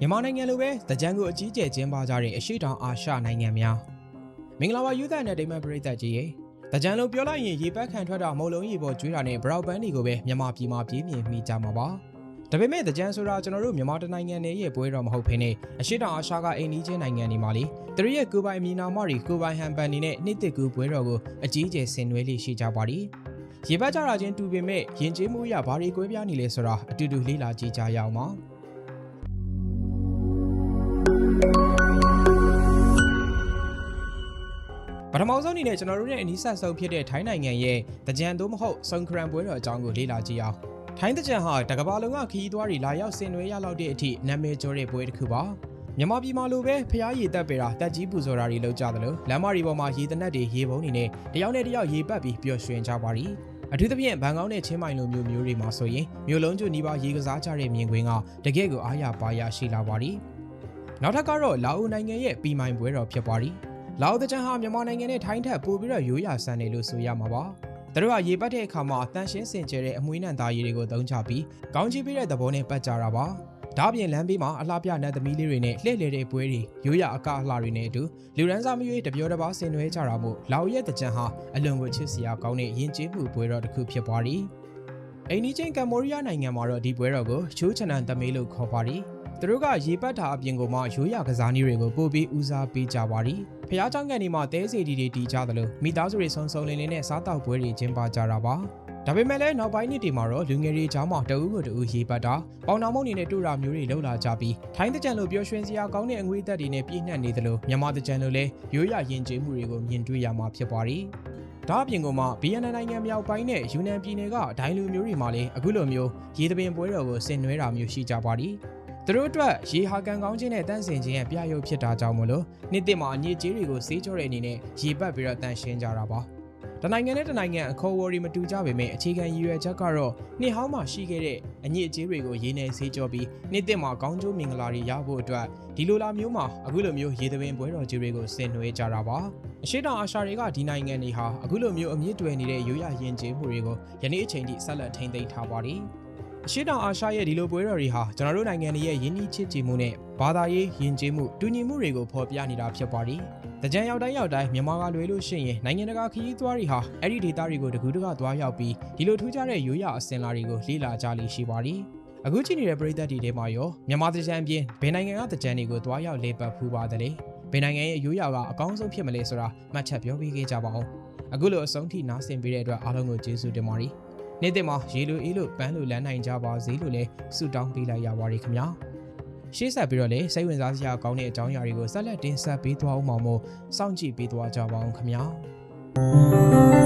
မြန်မာနိုင်ငံလိုပဲတကြံကိုအကြီးကျယ်ကျင်းပကြတဲ့အရှိတောင်အာရှနိုင်ငံများမင်္ဂလာပါယူသန်တဲ့ဒိမန်ပရိသတ်ကြီးရေတကြံလိုပြောလိုက်ရင်ရေပတ်ခံထွက်တာမုံလုံးရေပေါ်ကျွေးတာနဲ့ဘရောက်ပန်းတွေကိုပဲမြန်မာပြည်မှာပြေးမြင်မိကြမှာပါဒါပေမဲ့တကြံဆိုတာကျွန်တော်တို့မြန်မာတနိုင်ငံနဲ့ရဲ့ပွဲတော်မဟုတ်ဘဲနဲ့အရှိတောင်အာရှကအိမ်နီးချင်းနိုင်ငံတွေမှာလေသူတို့ရဲ့ကိုယ်ပိုင်မြေနာမတွေကိုယ်ပိုင်ဟန်ပန်နေနဲ့နှစ်တစ်ကူပွဲတော်ကိုအကြီးကျယ်ဆင်နွှဲလေးရှိကြပါသည်ရေပတ်ကြတာချင်းတူပေမဲ့ယဉ်ကျေးမှုအရာဘာတွေကွဲပြားနေလဲဆိုတာအတူတူလေ့လာကြည့်ကြရအောင်ပါပထမဆုံးအနေနဲ့ကျွန်တော်တို့ရဲ့အနီးဆက်ဆုံးဖြစ်တဲ့ထိုင်းနိုင်ငံရဲ့တကြံသို့မဟုတ်စုံခရံပွဲတော်အကြောင်းကိုလေ့လာကြည့်အောင်ထိုင်းတကြံဟာတကမ္ဘာလုံးကခရီးသွားတွေလာရောက်ဆင်နွှဲရလောက်တဲ့အထိနာမည်ကျော်တဲ့ပွဲတစ်ခုပါမြန်မာပြည်မှာလိုပဲဖျားရည်တက်ပေတာတက်ကြီးပူဇော်တာတွေလုပ်ကြသလိုလမ်းမတွေပေါ်မှာရေတနက်တွေရေပုံးတွေနဲ့တယောက်နဲ့တယောက်ရေပတ်ပြီးပျော်ရွှင်ကြပါသည်အထူးသဖြင့်ဘန်ကောက်နဲ့ချင်းမိုင်လိုမျိုးတွေမှာဆိုရင်မြို့လုံးကျွနီးပါးရေကစားကြတဲ့မြင်ကွင်းကတကယ့်ကိုအားရပါရရှိလာပါသည်နောက်ထပ်ကတော့လာအိုနိုင်ငံရဲ့ပီမိုင်ပွဲတော်ဖြစ်ပါသည်လာအိုတကြံဟာမြန်မာနိုင်ငံနဲ့ထိုင်းထက်ပိုပြီးတော့ရိုးရာဆန်တယ်လို့ဆိုရမှာပါသူတို့ကရေပတ်တဲ့အခါမှာတန်ရှင်းစင်ကြယ်တဲ့အမွှေးနံသားရည်တွေကိုသုံးချပြီးကောင်းချီးပေးတဲ့သဘောနဲ့ပတ်ကြတာပါဒါ့အပြင်လမ်းဘေးမှာအလှပြနတ်သမီးလေးတွေနဲ့လှည့်လည်တဲ့ပွဲတွေရိုးရာအကအလှတွေနဲ့အတူလူရန်စားမရွေးတပြောတပါဆင်နွှဲကြတာမို့လာအိုရဲ့တကြံဟာအလွန်ကိုချစ်စရာကောင်းတဲ့ယဉ်ကျေးမှုပွဲတော်တစ်ခုဖြစ်ပါသည်အိန္ဒိချင်းကမ္ဘောဒီးယားနိုင်ငံမှာတော့ဒီပွဲတော်ကိုချိုးချနန်သမီးလို့ခေါ်ပါသည်သူတို့ကရေပတ်တာအပြင်ကိုမှရိုးရာကစားနည်းတွေကိုပို့ပြီးဦးစားပေးကြပါသည်ဖျားเจ้าကန်ဒီမှာတဲစီတီတွေတီးကြသလိုမိသားစုတွေဆုံဆုံလင်းလင်းနဲ့စားတောက်ပွဲတွေကျင်းပကြတာပါဒါပေမဲ့လည်းနောက်ပိုင်းနှစ်တွေမှာတော့လူငယ်တွေကြားမှာတအူးကိုတအူးရေပတ်တာပေါင်နာမုံတွေနဲ့တူတာမျိုးတွေလှုပ်လာကြပြီးထိုင်းတကြံလိုပျော်ရွှင်စရာကောင်းတဲ့အငွေသက်တွေနဲ့ပြည့်နှက်နေသလိုမြန်မာတကြံလိုလည်းရိုးရာယဉ်ကျေးမှုတွေကိုမြင်တွေ့ရမှာဖြစ်ပါသည်ဒါအပြင်ကမှဗီယက်နမ်နိုင်ငံမြောက်ပိုင်းနဲ့ယူနန်ပြည်နယ်ကဒိုင်းလူမျိုးတွေမှာလည်းအခုလိုမျိုးရေသပင်ပွဲတော်ကိုဆင်နွှဲတာမျိုးရှိကြပါသည်သူတို့အတွက်ရေဟာကန်ကောင်းခြင်းနဲ့တန့်စင်ခြင်းရဲ့ပြရုပ်ဖြစ်တာကြောင့်မလို့နှစ်တစ်မှာအညစ်အကြေးတွေကိုဆေးကြောတဲ့အနေနဲ့ရေပတ်ပြီးတော့တန့်ရှင်းကြတာပါတနိုင်ငံနဲ့တနိုင်ငံအခေါ်အဝေါ်တွေမတူကြပေမဲ့အခြေခံရည်ရွယ်ချက်ကတော့နှစ်ဟောင်းမှာရှိခဲ့တဲ့အညစ်အကြေးတွေကိုရေနဲ့ဆေးကြောပြီးနှစ်တစ်မှာကောင်းကျိုးမင်္ဂလာတွေရဖို့အတွက်ဒီလိုလာမျိုးမှာအခုလိုမျိုးရေသပင်ပွဲတော်ကြီးတွေကိုဆင်နွှဲကြတာပါအရှိတောင်အာရှတွေကဒီနိုင်ငံတွေဟာအခုလိုမျိုးအမြင့်တွယ်နေတဲ့ရိုးရာယဉ်ကျေးမှုတွေကိုယနေ့အချိန်ထိဆက်လက်ထိန်းသိမ်းထားပါသည်အရှိတောင်အာရှရဲ့ဒီလိုပွဲတော်တွေဟာကျွန်တော်တို့နိုင်ငံရဲ့ယဉ်ကျေးချစ်ကြည်မှုနဲ့ဘာသာရေးယဉ်ကျေးမှုတူညီမှုတွေကိုဖော်ပြနေတာဖြစ်ပါသည်။တကြံရောက်တိုင်းမြန်မာကလွယ်လို့ရှိရင်နိုင်ငံတကာခရီးသွားတွေဟာအဲ့ဒီဒေသတွေကိုတကူးတကသွားရောက်ပြီးဒီလိုထူးခြားတဲ့ရိုးရာအစဉ်အလာတွေကိုလေ့လာကြလိမ့်ရှိပါသည်။အခုကြည့်နေတဲ့ပရိသတ်တွေထဲမှာရောမြန်မာတကြံပြင်ဘယ်နိုင်ငံကတကြံတွေကိုသွားရောက်လေ့ပတ်ဖူးပါသလဲ။ဘယ်နိုင်ငံရဲ့ရိုးရာကအကောင်းဆုံးဖြစ်မလဲဆိုတာမှတ်ချက်ပြောပေးခဲ့ကြပါဦး။အခုလိုအဆုံးထိနားဆင်ပေးတဲ့အတွက်အားလုံးကိုကျေးဇူးတင်ပါတယ်။နေ့တစ်မှာရေလိုအေးလိုပန်းလိုလန်းနိုင်ကြပါစေလို့လည်းဆုတောင်းပေးလိုက်ရပါတယ်ခင်ဗျာရှေ့ဆက်ပြီးတော့လည်းစိတ်ဝင်စားစရာကောင်းတဲ့အကြောင်းအရာတွေကိုဆက်လက်တင်ဆက်ပေးသွားအောင်မို့စောင့်ကြည့်ပေးသွားကြပါအောင်ခင်ဗျာ